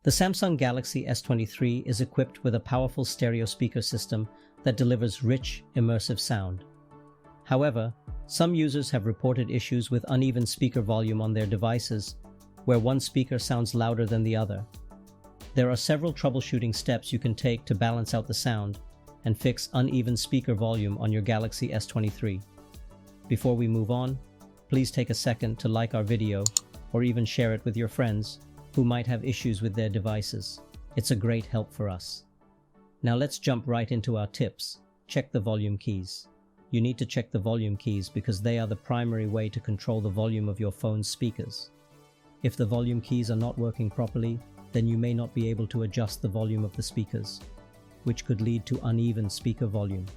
The Samsung Galaxy S23 is equipped with a powerful stereo speaker system that delivers rich, immersive sound. However, some users have reported issues with uneven speaker volume on their devices, where one speaker sounds louder than the other. There are several troubleshooting steps you can take to balance out the sound and fix uneven speaker volume on your Galaxy S23. Before we move on, please take a second to like our video or even share it with your friends who might have issues with their devices. It's a great help for us. Now let's jump right into our tips. Check the volume keys. You need to check the volume keys because they are the primary way to control the volume of your phone's speakers. If the volume keys are not working properly, then you may not be able to adjust the volume of the speakers, which could lead to uneven speaker volume.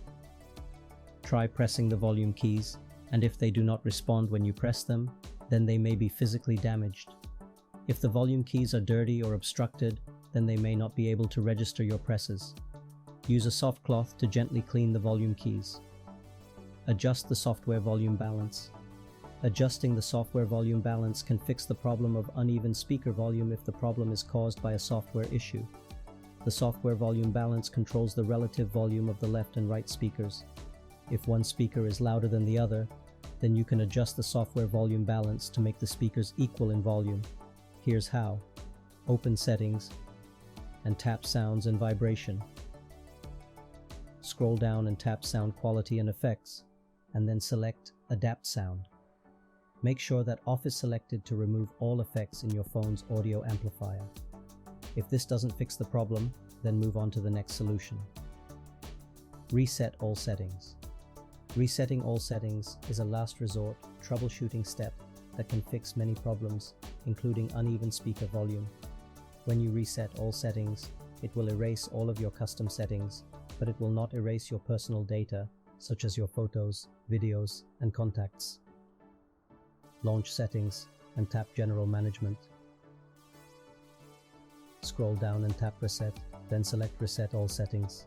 Try pressing the volume keys, and if they do not respond when you press them, then they may be physically damaged. If the volume keys are dirty or obstructed, then they may not be able to register your presses. Use a soft cloth to gently clean the volume keys. Adjust the software volume balance. Adjusting the software volume balance can fix the problem of uneven speaker volume if the problem is caused by a software issue. The software volume balance controls the relative volume of the left and right speakers. If one speaker is louder than the other, then you can adjust the software volume balance to make the speakers equal in volume. Here's how. Open Settings and tap Sounds and Vibration. Scroll down and tap Sound Quality and Effects, and then select Adapt Sound. Make sure that Off is selected to remove all effects in your phone's audio amplifier. If this doesn't fix the problem, then move on to the next solution. Reset all settings. Resetting all settings is a last resort troubleshooting step that can fix many problems, including uneven speaker volume. When you reset all settings, it will erase all of your custom settings, but it will not erase your personal data, such as your photos, videos, and contacts. Launch Settings and tap General Management. Scroll down and tap Reset, then select Reset All Settings.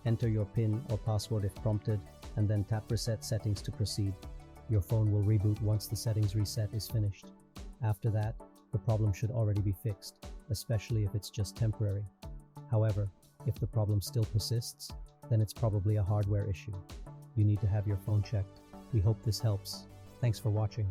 Enter your PIN or password if prompted, and then tap Reset Settings to proceed. Your phone will reboot once the settings reset is finished. After that, the problem should already be fixed, especially if it's just temporary. However, if the problem still persists, then it's probably a hardware issue. You need to have your phone checked. We hope this helps. Thanks for watching.